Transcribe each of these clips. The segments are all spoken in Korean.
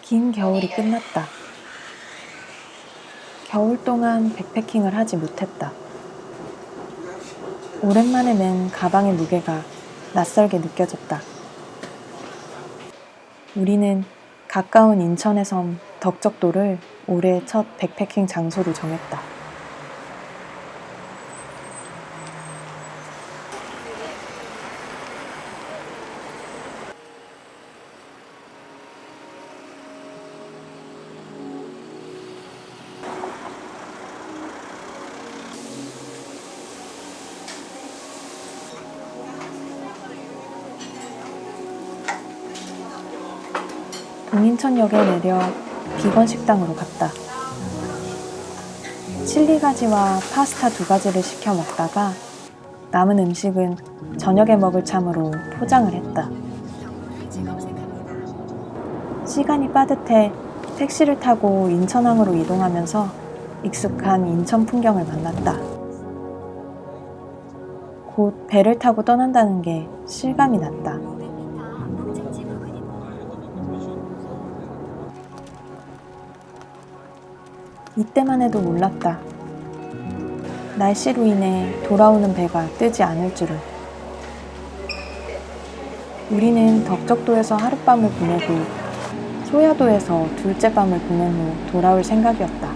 긴 겨울이 끝났다. 겨울 동안 백패킹을 하지 못했다. 오랜만에 맨 가방의 무게가 낯설게 느껴졌다. 우리는 가까운 인천의 섬 덕적도를 올해의 첫 백패킹 장소로 정했다. 동인천역에 내려 비건 식당으로 갔다. 칠리가지와 파스타 2가지를 시켜 먹다가 남은 음식은 저녁에 먹을 참으로 포장을 했다. 시간이 빠듯해 택시를 타고 인천항으로 이동하면서 익숙한 인천 풍경을 만났다. 곧 배를 타고 떠난다는 게 실감이 났다. 이때만 해도 몰랐다. 날씨로 인해 돌아오는 배가 뜨지 않을 줄은. 우리는 덕적도에서 하룻밤을 보내고 소야도에서 둘째 밤을 보낸 후 돌아올 생각이었다.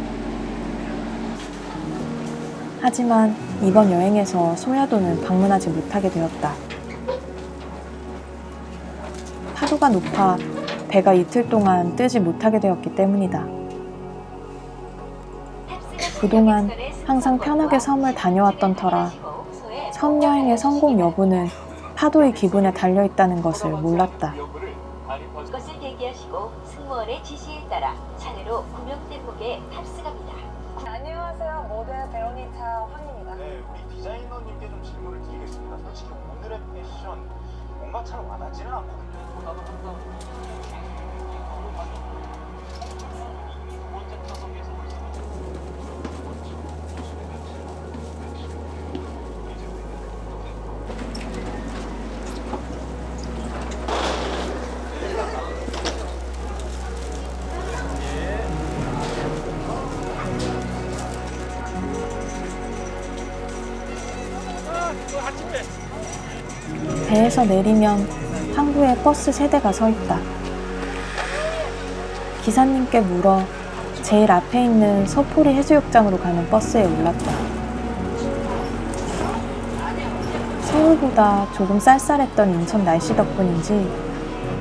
하지만 이번 여행에서 소야도는 방문하지 못하게 되었다. 파도가 높아 배가 이틀 동안 뜨지 못하게 되었기 때문이다. 그동안 항상 편하게 섬을 다녀왔던 터라 섬 여행의 성공 여부는 파도의 기분에 달려있다는 것을 몰랐다. 것을 대기하시고 승무원의 지시에 따라 차례로 구명대목에 탑승합니다. 안녕하세요. 모델 베로니카 황입니다. 네, 우리 디자이너님께 좀 질문을 드리겠습니다. 솔직히 오늘의 패션 뭔가 잘 와닿지는 않거든요. 나도 항상 두 번째 타석에서 배에서 내리면 항구에 버스 3대가 서 있다. 기사님께 물어 제일 앞에 있는 서포리 해수욕장으로 가는 버스에 올랐다. 서울보다 조금 쌀쌀했던 인천 날씨 덕분인지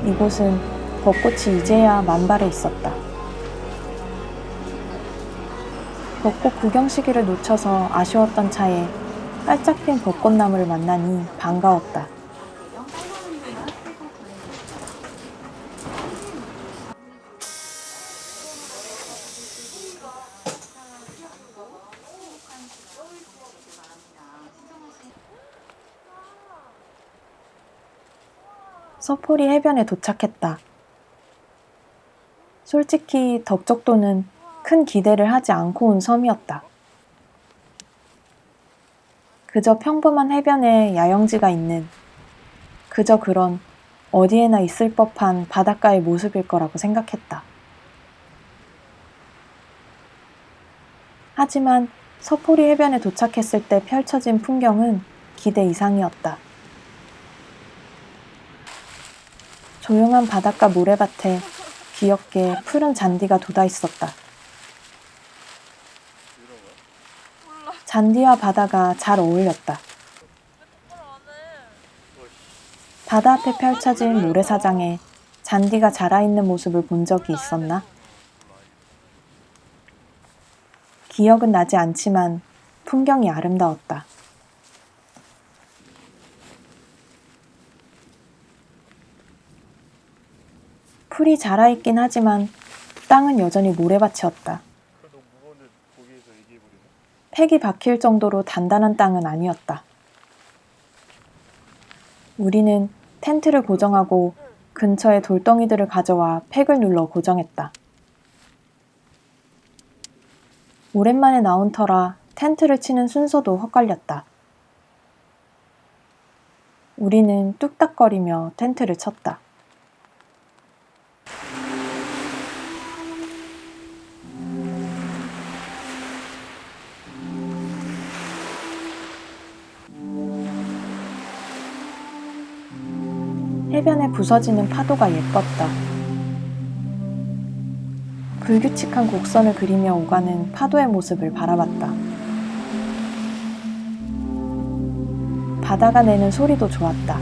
이곳은 벚꽃이 이제야 만발해 있었다. 벚꽃 구경 시기를 놓쳐서 아쉬웠던 차에 깔짝 핀 벚꽃나무를 만나니 반가웠다. 서포리 해변에 도착했다. 솔직히 덕적도는 큰 기대를 하지 않고 온 섬이었다. 그저 평범한 해변에 야영지가 있는 그저 그런 어디에나 있을 법한 바닷가의 모습일 거라고 생각했다. 하지만 서포리 해변에 도착했을 때 펼쳐진 풍경은 기대 이상이었다. 조용한 바닷가 모래밭에 귀엽게 푸른 잔디가 돋아 있었다. 잔디와 바다가 잘 어울렸다. 바다 앞에 펼쳐진 모래사장에 잔디가 자라있는 모습을 본 적이 있었나? 기억은 나지 않지만 풍경이 아름다웠다. 풀이 자라있긴 하지만 땅은 여전히 모래밭이었다. 팩이 박힐 정도로 단단한 땅은 아니었다. 우리는 텐트를 고정하고 근처에 돌덩이들을 가져와 팩을 눌러 고정했다. 오랜만에 나온 터라 텐트를 치는 순서도 헛갈렸다. 우리는 뚝딱거리며 텐트를 쳤다. 해변에 부서지는 파도가 예뻤다. 불규칙한 곡선을 그리며 오가는 파도의 모습을 바라봤다. 바다가 내는 소리도 좋았다.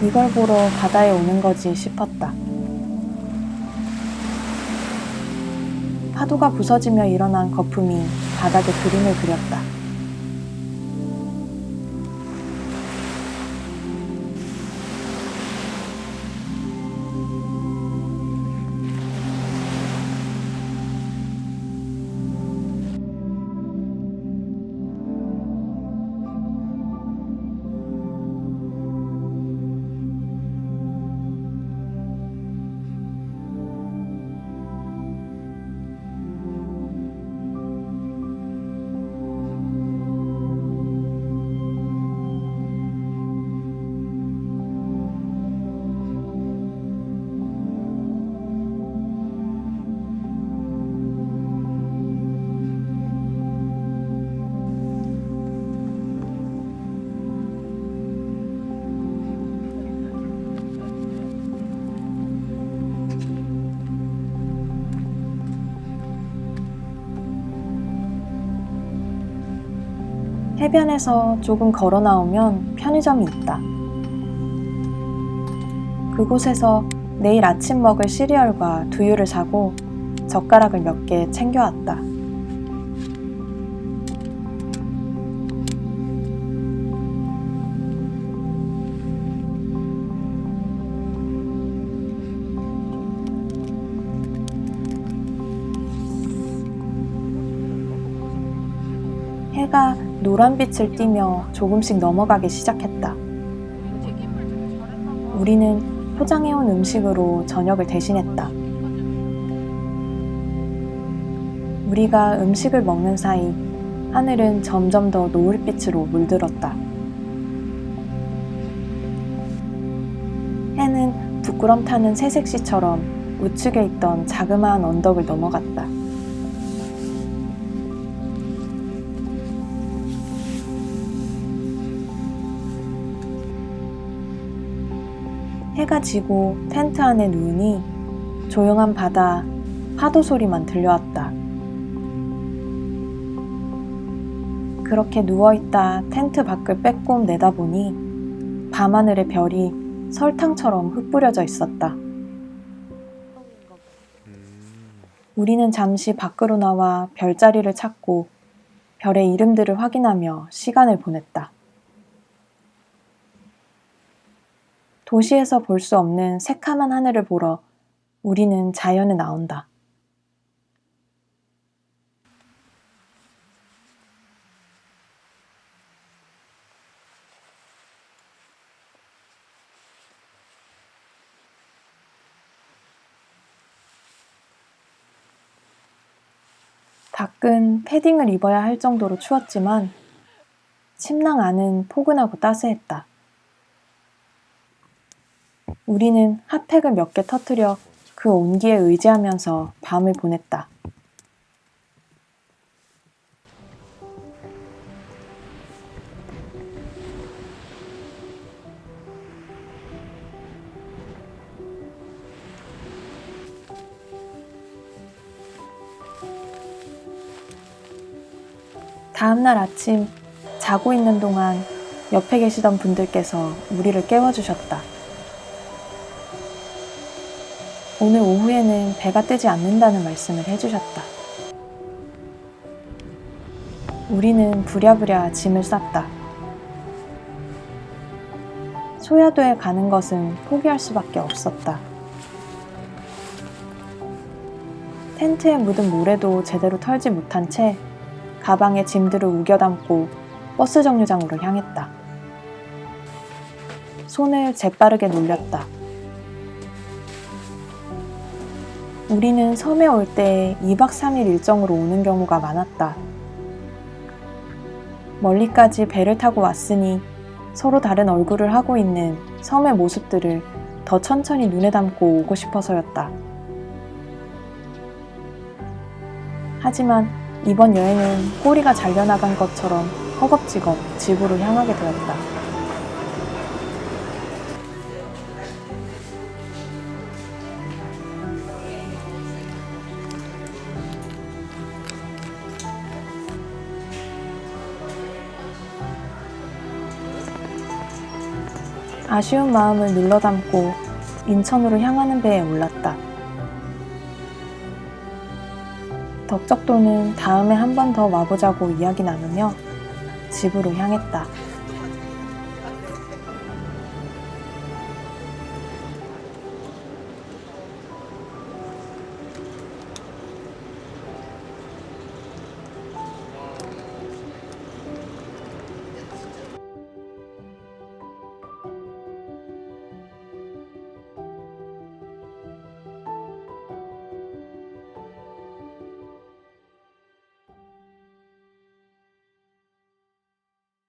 이걸 보러 바다에 오는 거지 싶었다. 파도가 부서지며 일어난 거품이 바닥에 그림을 그렸다. 해변에서 조금 걸어 나오면 편의점이 있다. 그곳에서 내일 아침 먹을 시리얼과 두유를 사고 젓가락을 몇 개 챙겨왔다. 해가 노란빛을 띠며 조금씩 넘어가기 시작했다. 우리는 포장해온 음식으로 저녁을 대신했다. 우리가 음식을 먹는 사이 하늘은 점점 더 노을빛으로 물들었다. 해는 부끄럼 타는 새색시처럼 우측에 있던 자그마한 언덕을 넘어갔다. 해가 지고 텐트 안에 누우니 조용한 바다, 파도 소리만 들려왔다. 그렇게 누워있다 텐트 밖을 빼꼼 내다보니 밤하늘의 별이 설탕처럼 흩뿌려져 있었다. 우리는 잠시 밖으로 나와 별자리를 찾고 별의 이름들을 확인하며 시간을 보냈다. 도시에서 볼 수 없는 새카만 하늘을 보러 우리는 자연에 나온다. 밖은 패딩을 입어야 할 정도로 추웠지만 침낭 안은 포근하고 따스했다. 우리는 핫팩을 몇 개 터뜨려 그 온기에 의지하면서 밤을 보냈다. 다음날 아침 자고 있는 동안 옆에 계시던 분들께서 우리를 깨워주셨다. 오늘 오후에는 배가 뜨지 않는다는 말씀을 해주셨다. 우리는 부랴부랴 짐을 쌌다. 소야도에 가는 것은 포기할 수밖에 없었다. 텐트에 묻은 모래도 제대로 털지 못한 채 가방에 짐들을 우겨 담고 버스 정류장으로 향했다. 손을 재빠르게 놀렸다. 우리는 섬에 올 때 2박 3일 일정으로 오는 경우가 많았다. 멀리까지 배를 타고 왔으니 서로 다른 얼굴을 하고 있는 섬의 모습들을 더 천천히 눈에 담고 오고 싶어서였다. 하지만 이번 여행은 꼬리가 잘려나간 것처럼 허겁지겁 집으로 향하게 되었다. 아쉬운 마음을 눌러담고 인천으로 향하는 배에 올랐다. 덕적도는 다음에 한 번 더 와보자고 이야기 나누며 집으로 향했다.